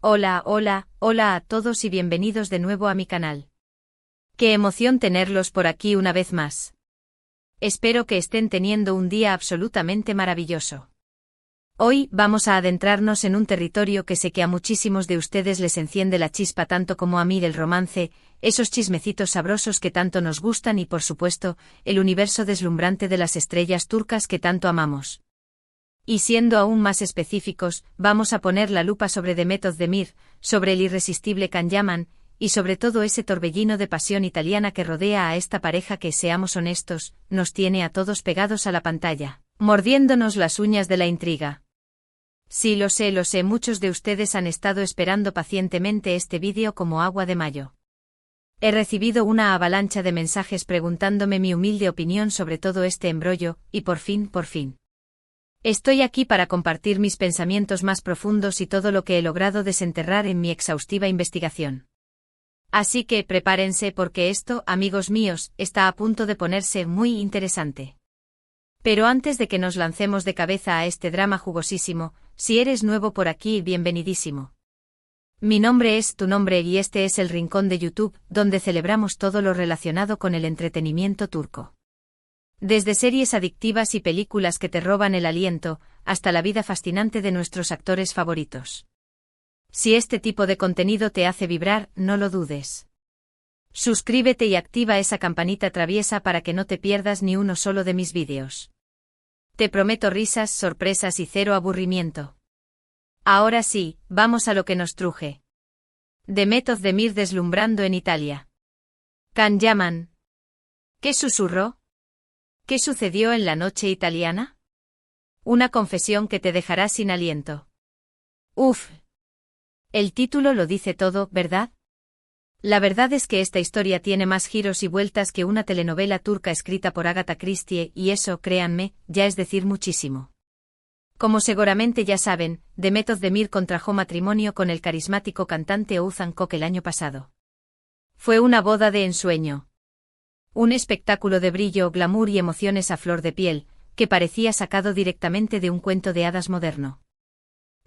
Hola, hola, hola a todos y bienvenidos de nuevo a mi canal. Qué emoción tenerlos por aquí una vez más. Espero que estén teniendo un día absolutamente maravilloso. Hoy vamos a adentrarnos en un territorio que sé que a muchísimos de ustedes les enciende la chispa tanto como a mí del romance, esos chismecitos sabrosos que tanto nos gustan y por supuesto, el universo deslumbrante de las estrellas turcas que tanto amamos. Y siendo aún más específicos, vamos a poner la lupa sobre Demet Özdemir, sobre el irresistible Can Yaman, y sobre todo ese torbellino de pasión italiana que rodea a esta pareja que, seamos honestos, nos tiene a todos pegados a la pantalla, mordiéndonos las uñas de la intriga. Sí, lo sé, muchos de ustedes han estado esperando pacientemente este vídeo como agua de mayo. He recibido una avalancha de mensajes preguntándome mi humilde opinión sobre todo este embrollo, y por fin. Estoy aquí para compartir mis pensamientos más profundos y todo lo que he logrado desenterrar en mi exhaustiva investigación. Así que prepárense porque esto, amigos míos, está a punto de ponerse muy interesante. Pero antes de que nos lancemos de cabeza a este drama jugosísimo, si eres nuevo por aquí, bienvenidísimo. Mi nombre es Tu Nombre y este es el rincón de YouTube, donde celebramos todo lo relacionado con el entretenimiento turco. Desde series adictivas y películas que te roban el aliento, hasta la vida fascinante de nuestros actores favoritos. Si este tipo de contenido te hace vibrar, no lo dudes. Suscríbete y activa esa campanita traviesa para que no te pierdas ni uno solo de mis vídeos. Te prometo risas, sorpresas y cero aburrimiento. Ahora sí, vamos a lo que nos truje. Demet Özdemir deslumbrando en Italia. Can Yaman. ¿Qué susurró? ¿Qué sucedió en la noche italiana? Una confesión que te dejará sin aliento. Uf. El título lo dice todo, ¿verdad? La verdad es que esta historia tiene más giros y vueltas que una telenovela turca escrita por Agatha Christie y eso, créanme, ya es decir muchísimo. Como seguramente ya saben, Demet Özdemir contrajo matrimonio con el carismático cantante Oğuzhan Koç el año pasado. Fue una boda de ensueño. Un espectáculo de brillo, glamour y emociones a flor de piel, que parecía sacado directamente de un cuento de hadas moderno.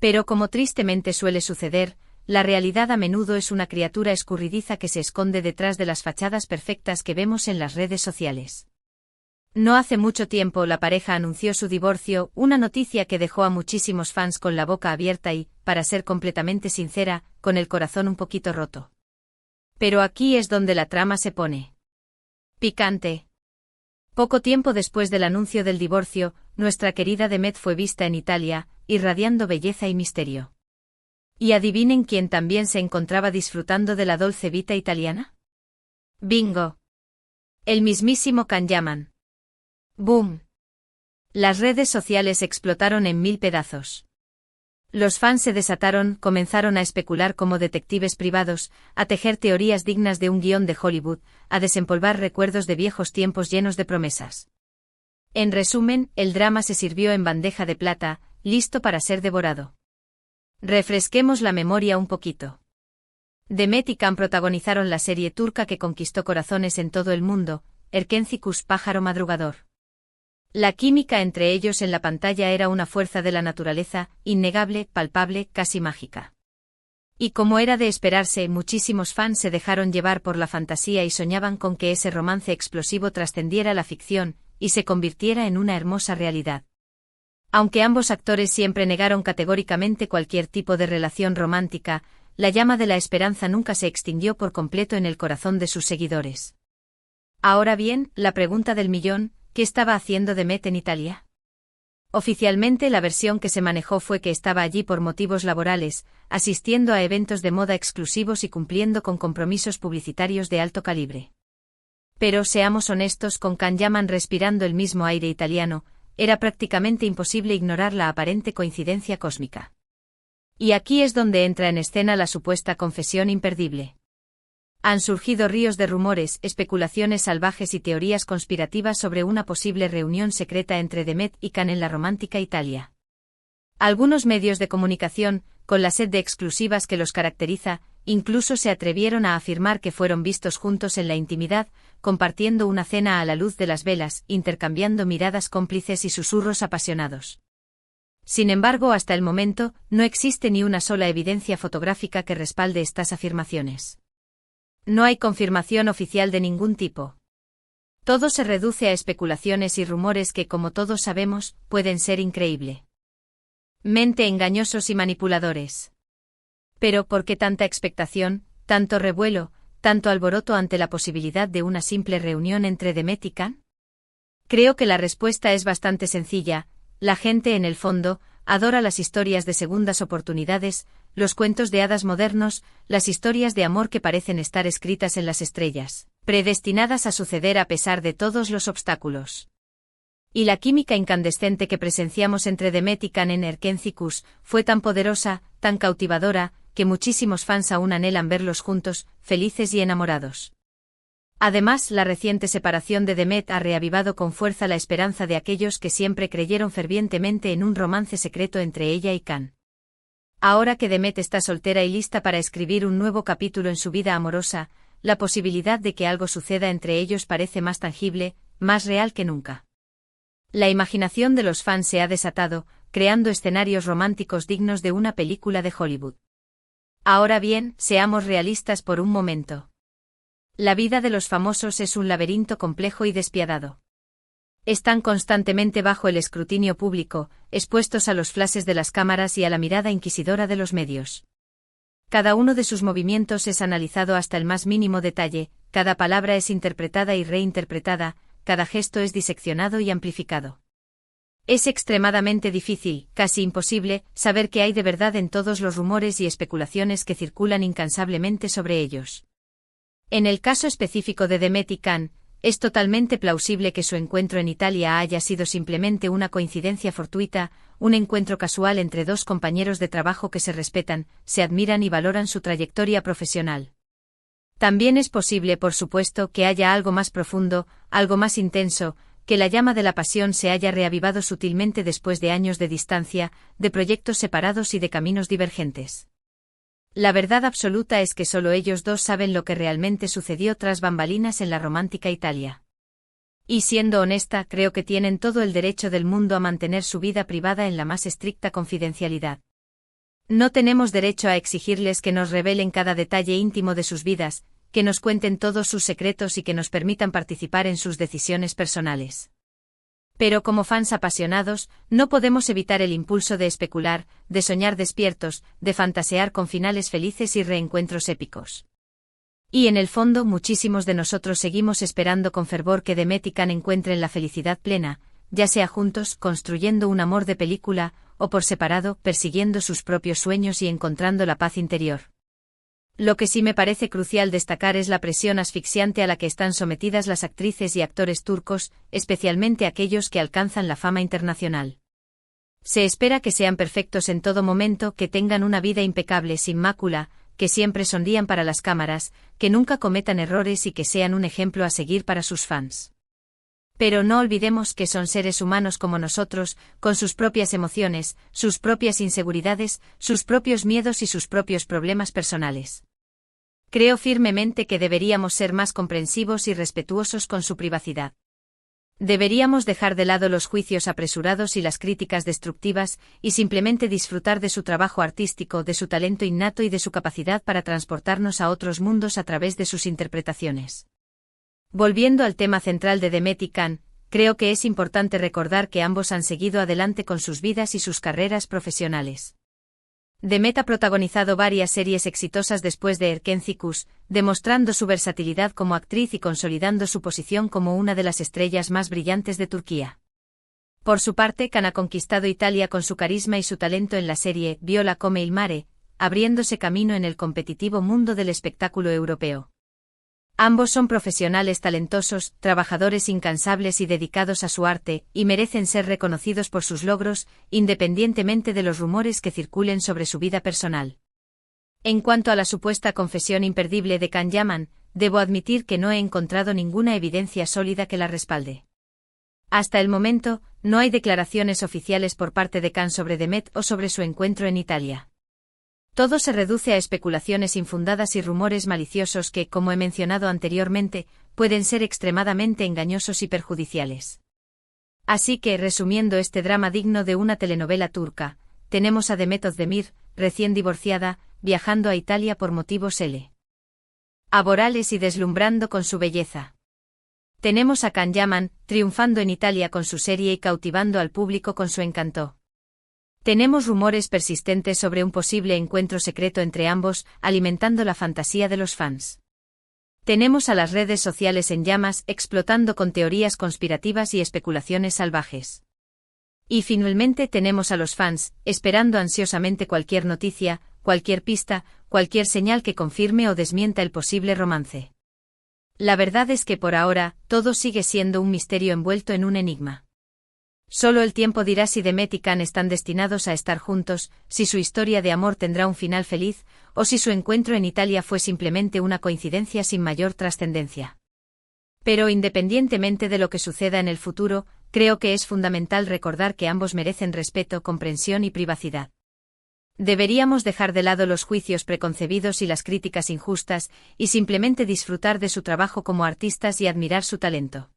Pero como tristemente suele suceder, la realidad a menudo es una criatura escurridiza que se esconde detrás de las fachadas perfectas que vemos en las redes sociales. No hace mucho tiempo la pareja anunció su divorcio, una noticia que dejó a muchísimos fans con la boca abierta y, para ser completamente sincera, con el corazón un poquito roto. Pero aquí es donde la trama se pone picante. Poco tiempo después del anuncio del divorcio, nuestra querida Demet fue vista en Italia, irradiando belleza y misterio. ¿Y adivinen quién también se encontraba disfrutando de la dolce vita italiana? ¡Bingo! El mismísimo Can Yaman. ¡Boom! Las redes sociales explotaron en mil pedazos. Los fans se desataron, comenzaron a especular como detectives privados, a tejer teorías dignas de un guión de Hollywood, a desempolvar recuerdos de viejos tiempos llenos de promesas. En resumen, el drama se sirvió en bandeja de plata, listo para ser devorado. Refresquemos la memoria un poquito. Demet y Can protagonizaron la serie turca que conquistó corazones en todo el mundo, Erkenci Pájaro Madrugador. La química entre ellos en la pantalla era una fuerza de la naturaleza, innegable, palpable, casi mágica. Y como era de esperarse, muchísimos fans se dejaron llevar por la fantasía y soñaban con que ese romance explosivo trascendiera la ficción, y se convirtiera en una hermosa realidad. Aunque ambos actores siempre negaron categóricamente cualquier tipo de relación romántica, la llama de la esperanza nunca se extinguió por completo en el corazón de sus seguidores. Ahora bien, la pregunta del millón, ¿qué estaba haciendo Demet en Italia? Oficialmente la versión que se manejó fue que estaba allí por motivos laborales, asistiendo a eventos de moda exclusivos y cumpliendo con compromisos publicitarios de alto calibre. Pero seamos honestos, con Can Yaman respirando el mismo aire italiano, era prácticamente imposible ignorar la aparente coincidencia cósmica. Y aquí es donde entra en escena la supuesta confesión imperdible. Han surgido ríos de rumores, especulaciones salvajes y teorías conspirativas sobre una posible reunión secreta entre Demet y Can en la romántica Italia. Algunos medios de comunicación, con la sed de exclusivas que los caracteriza, incluso se atrevieron a afirmar que fueron vistos juntos en la intimidad, compartiendo una cena a la luz de las velas, intercambiando miradas cómplices y susurros apasionados. Sin embargo, hasta el momento, no existe ni una sola evidencia fotográfica que respalde estas afirmaciones. No hay confirmación oficial de ningún tipo. Todo se reduce a especulaciones y rumores que, como todos sabemos, pueden ser increíblemente engañosos y manipuladores. Pero, ¿por qué tanta expectación, tanto revuelo, tanto alboroto ante la posibilidad de una simple reunión entre Demet y Khan? Creo que la respuesta es bastante sencilla. La gente, en el fondo, adora las historias de segundas oportunidades, los cuentos de hadas modernos, las historias de amor que parecen estar escritas en las estrellas, predestinadas a suceder a pesar de todos los obstáculos. Y la química incandescente que presenciamos entre Demet y Khan en Erkenci-Kus fue tan poderosa, tan cautivadora, que muchísimos fans aún anhelan verlos juntos, felices y enamorados. Además, la reciente separación de Demet ha reavivado con fuerza la esperanza de aquellos que siempre creyeron fervientemente en un romance secreto entre ella y Khan. Ahora que Demet está soltera y lista para escribir un nuevo capítulo en su vida amorosa, la posibilidad de que algo suceda entre ellos parece más tangible, más real que nunca. La imaginación de los fans se ha desatado, creando escenarios románticos dignos de una película de Hollywood. Ahora bien, seamos realistas por un momento. La vida de los famosos es un laberinto complejo y despiadado. Están constantemente bajo el escrutinio público, expuestos a los flashes de las cámaras y a la mirada inquisidora de los medios. Cada uno de sus movimientos es analizado hasta el más mínimo detalle, cada palabra es interpretada y reinterpretada, cada gesto es diseccionado y amplificado. Es extremadamente difícil, casi imposible, saber qué hay de verdad en todos los rumores y especulaciones que circulan incansablemente sobre ellos. En el caso específico de Demet y Khan, es totalmente plausible que su encuentro en Italia haya sido simplemente una coincidencia fortuita, un encuentro casual entre dos compañeros de trabajo que se respetan, se admiran y valoran su trayectoria profesional. También es posible, por supuesto, que haya algo más profundo, algo más intenso, que la llama de la pasión se haya reavivado sutilmente después de años de distancia, de proyectos separados y de caminos divergentes. La verdad absoluta es que solo ellos dos saben lo que realmente sucedió tras bambalinas en la romántica Italia. Y siendo honesta, creo que tienen todo el derecho del mundo a mantener su vida privada en la más estricta confidencialidad. No tenemos derecho a exigirles que nos revelen cada detalle íntimo de sus vidas, que nos cuenten todos sus secretos y que nos permitan participar en sus decisiones personales. Pero como fans apasionados, no podemos evitar el impulso de especular, de soñar despiertos, de fantasear con finales felices y reencuentros épicos. Y en el fondo muchísimos de nosotros seguimos esperando con fervor que Demet y Khan encuentren la felicidad plena, ya sea juntos, construyendo un amor de película, o por separado, persiguiendo sus propios sueños y encontrando la paz interior. Lo que sí me parece crucial destacar es la presión asfixiante a la que están sometidas las actrices y actores turcos, especialmente aquellos que alcanzan la fama internacional. Se espera que sean perfectos en todo momento, que tengan una vida impecable sin mácula, que siempre sonrían para las cámaras, que nunca cometan errores y que sean un ejemplo a seguir para sus fans. Pero no olvidemos que son seres humanos como nosotros, con sus propias emociones, sus propias inseguridades, sus propios miedos y sus propios problemas personales. Creo firmemente que deberíamos ser más comprensivos y respetuosos con su privacidad. Deberíamos dejar de lado los juicios apresurados y las críticas destructivas, y simplemente disfrutar de su trabajo artístico, de su talento innato y de su capacidad para transportarnos a otros mundos a través de sus interpretaciones. Volviendo al tema central de Demet y Khan, creo que es importante recordar que ambos han seguido adelante con sus vidas y sus carreras profesionales. Demet ha protagonizado varias series exitosas después de Erkenci-Kus, demostrando su versatilidad como actriz y consolidando su posición como una de las estrellas más brillantes de Turquía. Por su parte, Khan ha conquistado Italia con su carisma y su talento en la serie Viola come il mare, abriéndose camino en el competitivo mundo del espectáculo europeo. Ambos son profesionales talentosos, trabajadores incansables y dedicados a su arte, y merecen ser reconocidos por sus logros, independientemente de los rumores que circulen sobre su vida personal. En cuanto a la supuesta confesión imperdible de Can Yaman, debo admitir que no he encontrado ninguna evidencia sólida que la respalde. Hasta el momento, no hay declaraciones oficiales por parte de Can sobre Demet o sobre su encuentro en Italia. Todo se reduce a especulaciones infundadas y rumores maliciosos que, como he mencionado anteriormente, pueden ser extremadamente engañosos y perjudiciales. Así que, resumiendo este drama digno de una telenovela turca, tenemos a Demet Özdemir, recién divorciada, viajando a Italia por motivos laborales y deslumbrando con su belleza. Tenemos a Can Yaman, triunfando en Italia con su serie y cautivando al público con su encanto. Tenemos rumores persistentes sobre un posible encuentro secreto entre ambos, alimentando la fantasía de los fans. Tenemos a las redes sociales en llamas, explotando con teorías conspirativas y especulaciones salvajes. Y finalmente tenemos a los fans, esperando ansiosamente cualquier noticia, cualquier pista, cualquier señal que confirme o desmienta el posible romance. La verdad es que por ahora, todo sigue siendo un misterio envuelto en un enigma. Solo el tiempo dirá si Demet y Can están destinados a estar juntos, si su historia de amor tendrá un final feliz, o si su encuentro en Italia fue simplemente una coincidencia sin mayor trascendencia. Pero independientemente de lo que suceda en el futuro, creo que es fundamental recordar que ambos merecen respeto, comprensión y privacidad. Deberíamos dejar de lado los juicios preconcebidos y las críticas injustas, y simplemente disfrutar de su trabajo como artistas y admirar su talento.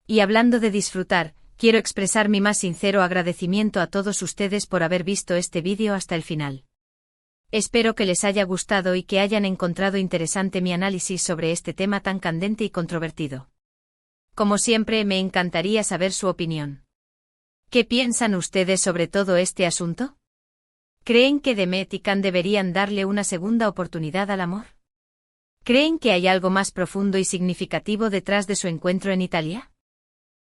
Y hablando de disfrutar, quiero expresar mi más sincero agradecimiento a todos ustedes por haber visto este vídeo hasta el final. Espero que les haya gustado y que hayan encontrado interesante mi análisis sobre este tema tan candente y controvertido. Como siempre, me encantaría saber su opinión. ¿Qué piensan ustedes sobre todo este asunto? ¿Creen que Demet y Can deberían darle una segunda oportunidad al amor? ¿Creen que hay algo más profundo y significativo detrás de su encuentro en Italia?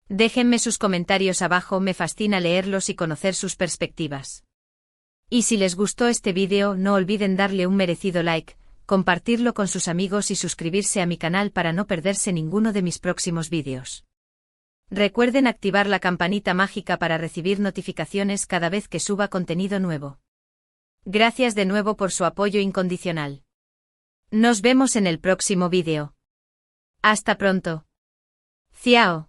Déjenme sus comentarios abajo, me fascina leerlos y conocer sus perspectivas. Y si les gustó este vídeo, no olviden darle un merecido like, compartirlo con sus amigos y suscribirse a mi canal para no perderse ninguno de mis próximos vídeos. Recuerden activar la campanita mágica para recibir notificaciones cada vez que suba contenido nuevo. Gracias de nuevo por su apoyo incondicional. Nos vemos en el próximo vídeo. Hasta pronto. Ciao.